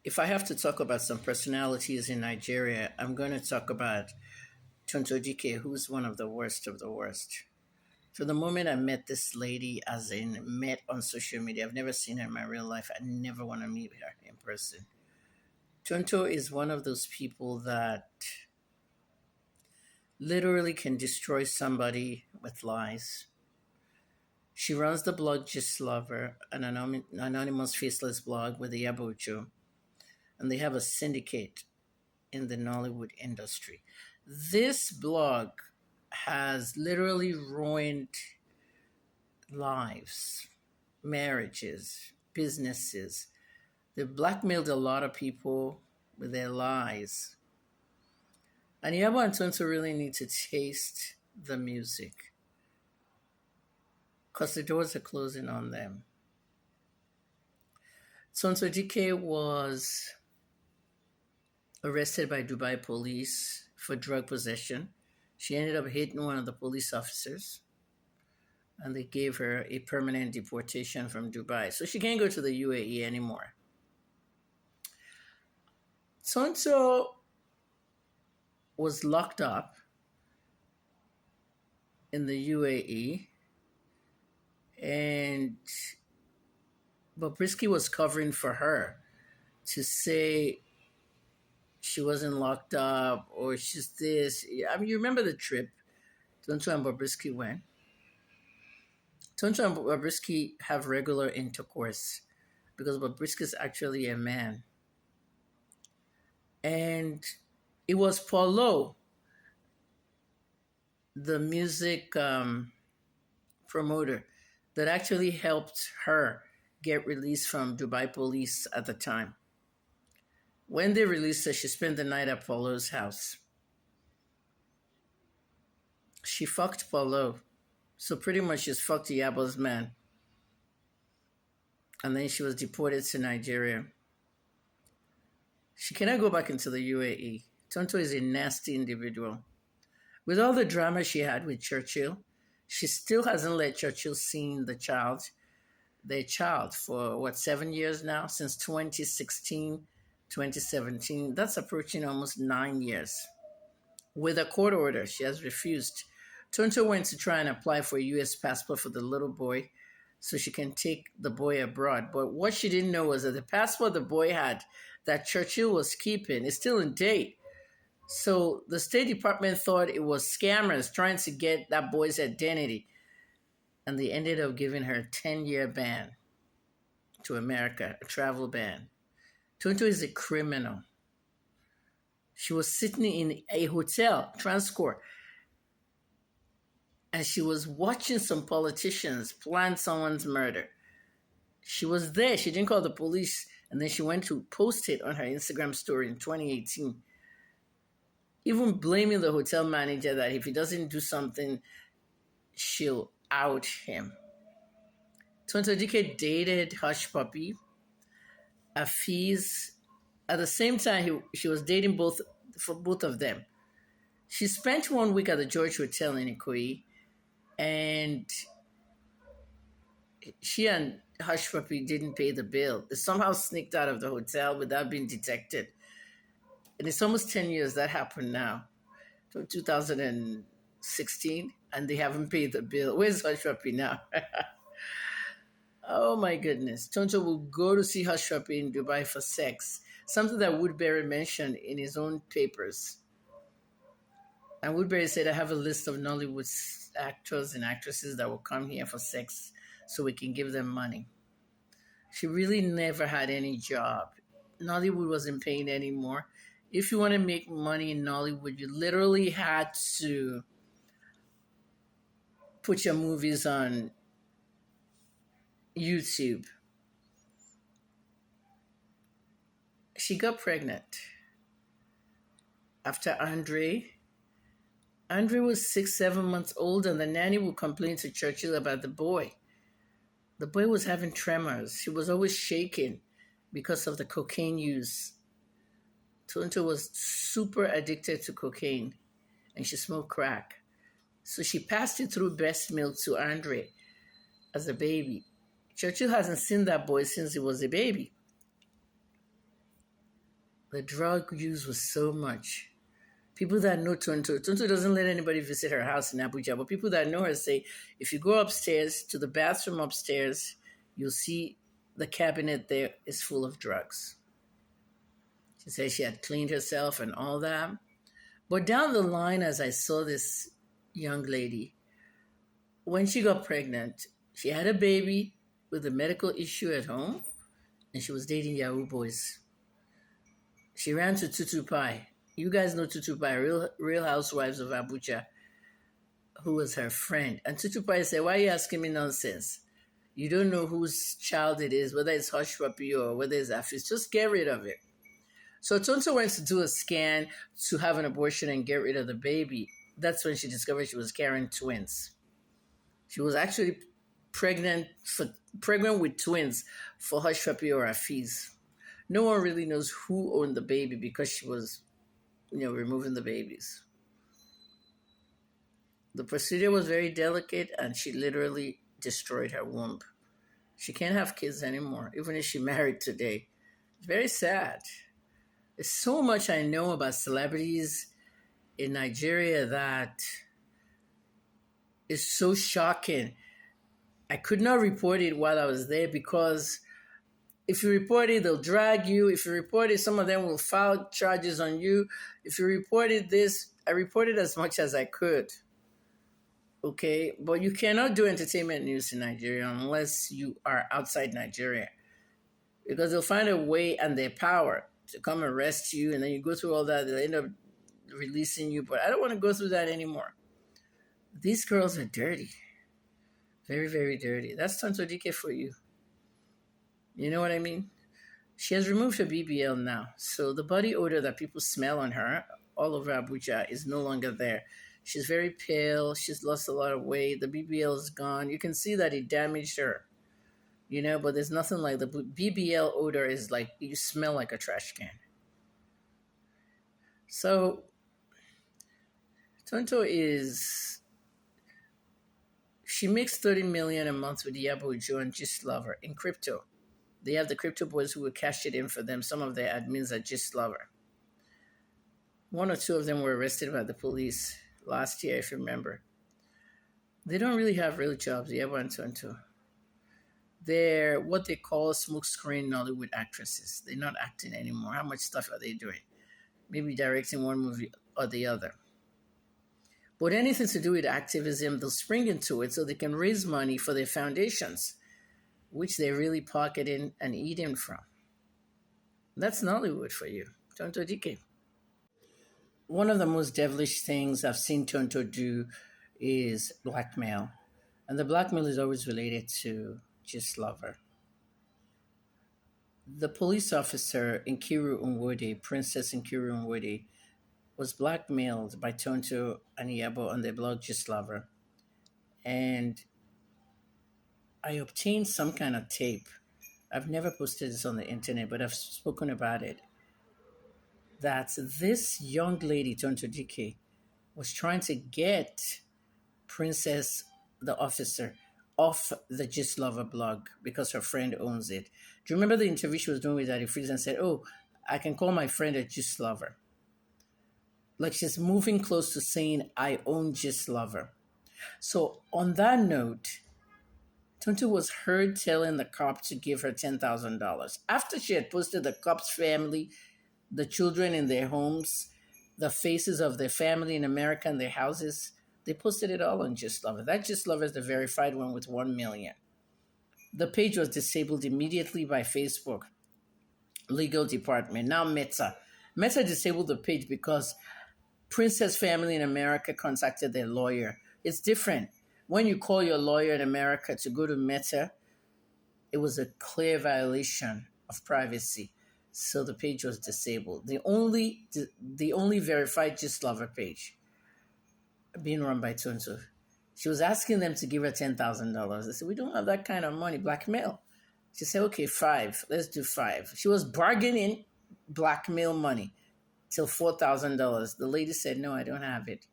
If I have to talk about some personalities in Nigeria, I'm going to talk about Tonto Dikeh, who's one of the worst of the worst. So the moment I met this lady, as in met on social media, I've never seen her in my real life. I never want to meet her in person. Tonto is one of those people that literally can destroy somebody with lies. She runs the blog Just Lover, an anonymous faceless blog with the Yabocho, and they have a syndicate in the Nollywood industry. This blog has literally ruined lives, marriages, businesses. They've blackmailed a lot of people with their lies. And Yabo and Tonto really need to taste the music because the doors are closing on them. Tonto Dikeh was arrested by Dubai police for drug possession. She ended up hitting one of the police officers and they gave her a permanent deportation from Dubai. So she can't go to the UAE anymore. Tonto was locked up in the UAE and Bobrisky was covering for her to say she wasn't locked up or she's this. I mean, you remember the trip Tonto and Bobrisky went? Tonto and Bobrisky have regular intercourse because Bobrisky is actually a man. And it was Paulo, the music promoter, that actually helped her get released from Dubai police at the time. When they released her, she spent the night at Paulo's house. She fucked Paulo. So pretty much she's fucked Yabo's man. And then she was deported to Nigeria. She cannot go back into the UAE. Tonto is a nasty individual. With all the drama she had with Churchill, she still hasn't let Churchill see their child, for what, 7 years now? Since 2016, 2017. That's approaching almost 9 years. With a court order, she has refused. Tonto went to try and apply for a U.S. passport for the little boy so she can take the boy abroad. But what she didn't know was that the passport the boy had that Churchill was keeping is still in date. So the State Department thought it was scammers trying to get that boy's identity. And they ended up giving her a 10-year ban to America, a travel ban. Tonto is a criminal. She was sitting in a hotel, Transcorp, and she was watching some politicians plan someone's murder. She was there. She didn't call the police, and then she went to post it on her Instagram story in 2018. Even blaming the hotel manager that if he doesn't do something, she'll out him. Tonto Dikeh dated Hush Puppy, Afiz. At the same time, she was dating both of them. She spent 1 week at the George Hotel in Ikoyi, and she and Hush Puppy didn't pay the bill. They somehow sneaked out of the hotel without being detected. And it's almost 10 years that happened now, from 2016, and they haven't paid the bill. Where's Hush Puppy now? Oh my goodness. Tonto will go to see Hush Puppy in Dubai for sex, something that Woodbury mentioned in his own papers. And Woodbury said, I have a list of Nollywood actors and actresses that will come here for sex so we can give them money. She really never had any job. Nollywood wasn't paying anymore. If you want to make money in Nollywood, you literally had to put your movies on YouTube. She got pregnant after Andre. Andre was 6, 7 months old, and the nanny would complain to Churchill about the boy. The boy was having tremors. He was always shaking because of the cocaine use. Tonto was super addicted to cocaine, and she smoked crack. So she passed it through breast milk to Andre as a baby. Churchill hasn't seen that boy since he was a baby. The drug use was so much. People that know Tonto doesn't let anybody visit her house in Abuja, but people that know her say if you go upstairs to the bathroom upstairs, you'll see the cabinet there is full of drugs. She said she had cleaned herself and all that. But down the line, as I saw this young lady, when she got pregnant, she had a baby with a medical issue at home, and she was dating Yahoo boys. She ran to Tutu Pai. You guys know Tutu Pai, Real Housewives of Abuja, who was her friend. And Tutu Pai said, "Why are you asking me nonsense? You don't know whose child it is, whether it's Hush Puppy or whether it's Afis. Just get rid of it." So Tonto went to do a scan to have an abortion and get rid of the baby. That's when she discovered she was carrying twins. She was actually pregnant with twins for Hush Puppy or Afis. No one really knows who owned the baby because she was, removing the babies. The procedure was very delicate and she literally destroyed her womb. She can't have kids anymore, even if she married today. It's very sad. There's so much I know about celebrities in Nigeria that is so shocking. I could not report it while I was there because if you report it, they'll drag you. If you report it, some of them will file charges on you. If you reported this, I reported as much as I could. Okay, but you cannot do entertainment news in Nigeria unless you are outside Nigeria because they'll find a way and their power to come arrest you, and then you go through all that. They'll end up releasing you, but I don't want to go through that anymore. These girls are dirty. Very, very dirty. That's Tonto Dikeh for you. You know what I mean? She has removed her BBL now. So the body odor that people smell on her all over Abuja is no longer there. She's very pale. She's lost a lot of weight. The BBL is gone. You can see that it damaged her. But there's nothing like the BBL odor is like you smell like a trash can. So Tonto she makes 30 million a month with Yabo Joe and Gist Lover in crypto. They have the crypto boys who will cash it in for them. Some of their admins are Gist Lover. One or two of them were arrested by the police last year, if you remember. They don't really have real jobs, Yabo and Tonto. They're what they call smokescreen Nollywood actresses. They're not acting anymore. How much stuff are they doing? Maybe directing one movie or the other. But anything to do with activism, they'll spring into it so they can raise money for their foundations, which they're really pocketing and eating from. That's Nollywood for you. Tonto Dikeh. One of the most devilish things I've seen Tonto do is blackmail. And the blackmail is always related to Gist Lover. The police officer Nkiru Nwode, Princess Nkiru Nwode, was blackmailed by Tonto and Yabo on their blog Gist Lover. And I obtained some kind of tape. I've never posted this on the internet, but I've spoken about it. That this young lady, Tonto Dikeh, was trying to get Princess, the officer, off the Gist Lover blog because her friend owns it. Do you remember the interview she was doing with Daddy Freeze and said, "Oh, I can call my friend a Gist Lover"? Like she's moving close to saying, "I own Gist Lover." So on that note, Tonto was heard telling the cop to give her $10,000 after she had posted the cop's family, the children in their homes, the faces of their family in America and their houses. They posted it all on Gist Lover. That Gist Lover is the verified one with 1 million. The page was disabled immediately by Facebook legal department. Now Meta disabled the page because Princess Family in America contacted their lawyer. It's different. When you call your lawyer in America to go to Meta, it was a clear violation of privacy. So the page was disabled. The only verified Gist Lover page being run by Tonto. She was asking them to give her $10,000. They said, "We don't have that kind of money, blackmail." She said, "Okay, 5. Let's do 5." She was bargaining blackmail money till $4,000. The lady said, "No, I don't have it."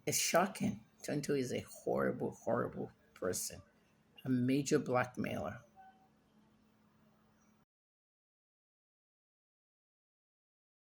It's shocking. Tonto is a horrible, horrible person, a major blackmailer.